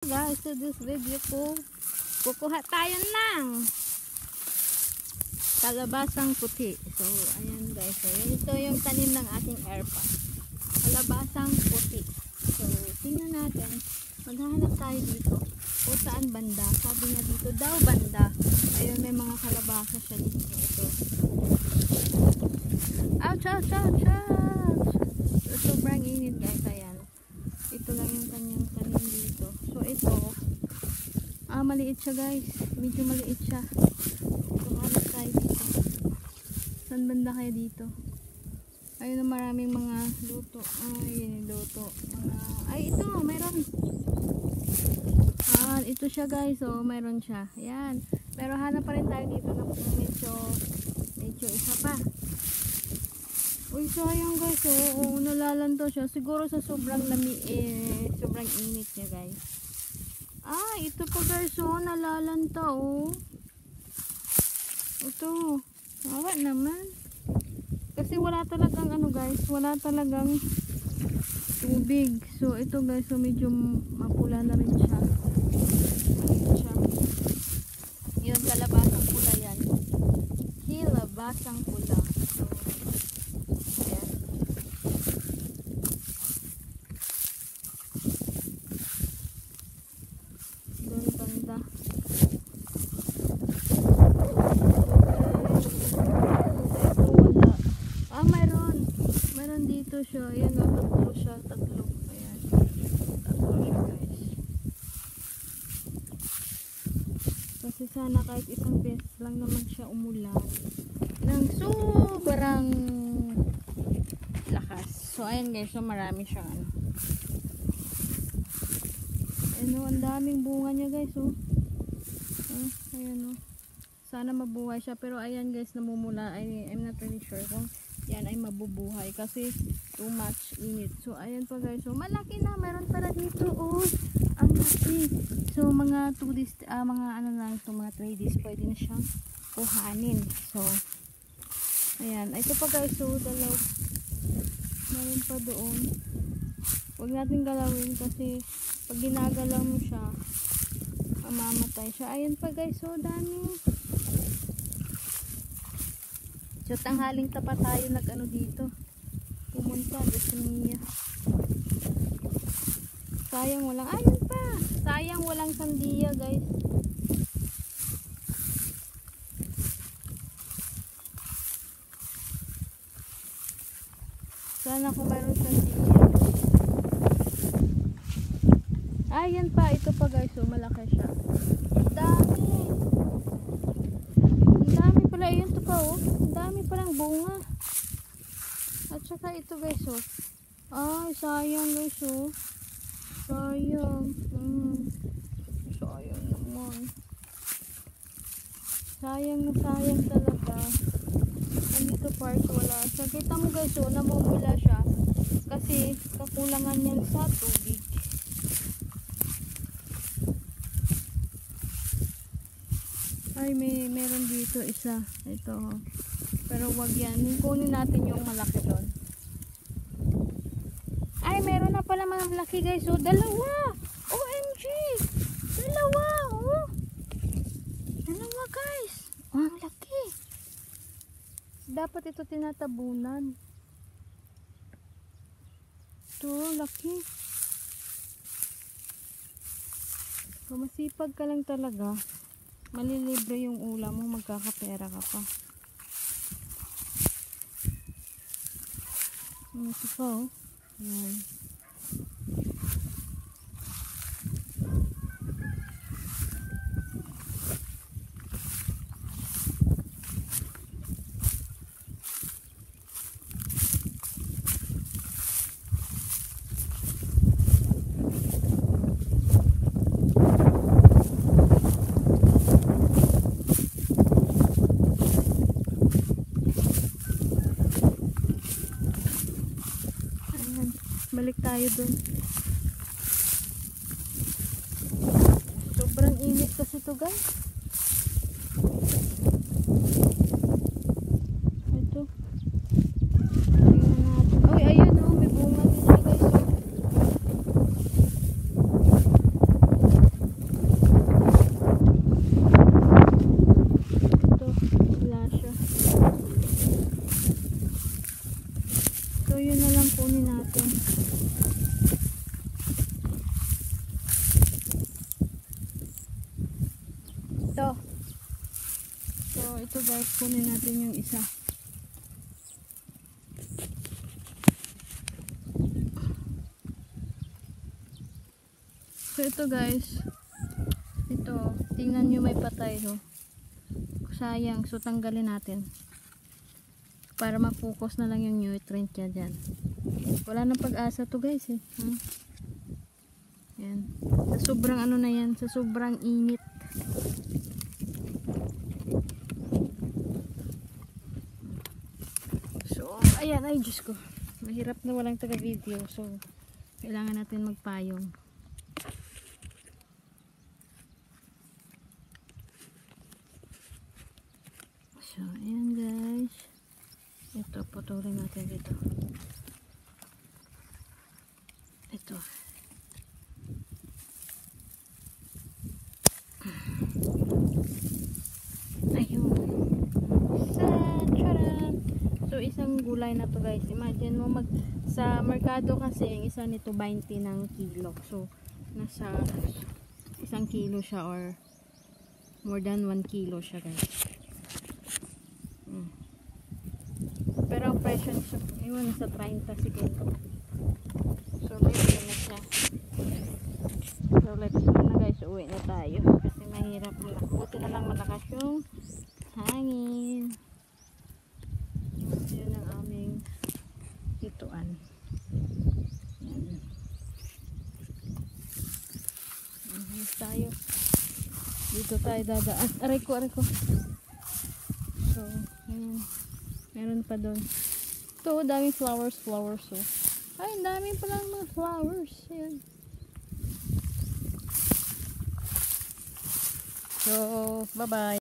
Guys, to this video ko, kukuha tayo ng kalabasang puti. So, ayan guys. So, ito yung tanim ng aking airpot. Kalabasang puti. So, tingnan natin. Maghahanap tayo dito. O saan banda? Sabi niya dito daw banda. Ayun, may mga kalabasa siya dito. Ito. Ouch, ouch, ouch, ouch. So, sobrang init guys. Ayan. Ito lang yung kanyang tanim dito. So, ito. Maliit siya guys. Medyo maliit siya. Kumahanap tayo dito. Saan banda kaya dito? Ayun na maraming mga luto. Ay, luto. Ay, ito. Mayroon. Ito siya guys. So, mayroon siya. Ayan. Pero hanap pa rin tayo dito na medyo isa pa. Uy, sayang guys. Oo, nalalanta siya. Siguro sa sobrang sobrang init niya guys. Ito pa guys. Nalalanta Ito. Awa naman. Kasi wala talagang guys. Wala talagang tubig. So, ito guys. So, medyo mapula na rin siya. Yun, kalabasang pula yan. Kalabasang pula. So, ayan. Doon banda. Mayroon dito siya. Ayan o, tatlo siya. Tatlo. Ayan. Tatlo siya guys. Kasi sana kahit isang beses lang naman siya umulan ng sobrang lakas. So ayan guys, so marami siyang ang daming bunga niya guys ayan sana mabuhay siya, pero ayan guys, namumula. I'm not really sure kung yan ay mabubuhay kasi too much init. So ayan pa guys, so malaki na, meron para dito ang laki. So mga 2 days, mga lang ito, mga 3 days pwede na siyang kuhanin. So ayan, ito pa guys, so dalaw meron pa doon. Huwag natin galawin kasi pag ginagalaw mo siya mamamatay siya. Ayan pa guys, so dami. So tanghaling tapat tayo dito pumunta niya. Sayang walang, ayun pa, sayang walang sandiya guys. Sana kung mayroon sandiya. Ayan pa, ito pa guys, so malaki siya. Dami. Ang dami pala, yun to pa ang dami palang bunga. At saka ito guys, ay sayang guys, sayang. Sayang naman. Sayang na sayang talaga. Andito part wala siya. Kita mo guys, namumula siya kasi kakulangan niyan sa tubig. Ay, meron dito isa. Ito. Pero wag yan. Kunin natin yung malaki doon. Ay, meron na pala mga malaki guys. Dalawa. OMG. Dalawa. Dalawa guys. Ang laki. Dapat ito tinatabunan. Ito, laki. So, masipag ka lang talaga. Malilibre yung ulam mo, magkakapera ka pa. Ito pa Ayan. Balik tayo dun. Sobrang init kasi to guys. Ito. Ayun natin. Uy, ayun may bunga din siya guys. ito guys, kunin natin yung isa. So ito guys, ito, tingnan nyo may patay, no? Sayang, so tanggalin natin para ma-focus na lang yung nutrient niya dyan. Wala nang pag-asa to guys eh. Yan. Sa sobrang ano na yan, sa sobrang init. So, ayan, ay Diyos ko. Mahirap na walang taga-video. So, kailangan natin magpayong. So, ayan guys. Ito, putulin natin dito. Ito. Ayun. So, isang gulay na to guys. Imagine mo sa merkado kasi, yung isa nito 20 ng kilo. So, nasa 1 kilo siya or more than 1 kilo siya guys. Pero ang presyo niya, iwan nasa 30 siguro. So, ito na siya. So, let's go na guys. Uwi na tayo. Kasi mahirap. Buti na lang malakas yung hangin. Yan ang aming hituan. Yan. Ayos tayo. Dito tayo dadaan. Aray ko. So, yan. Meron pa doon. Ito, daming flowers. Oh. Ay, daming palang mga flowers. Ayan. So, bye-bye.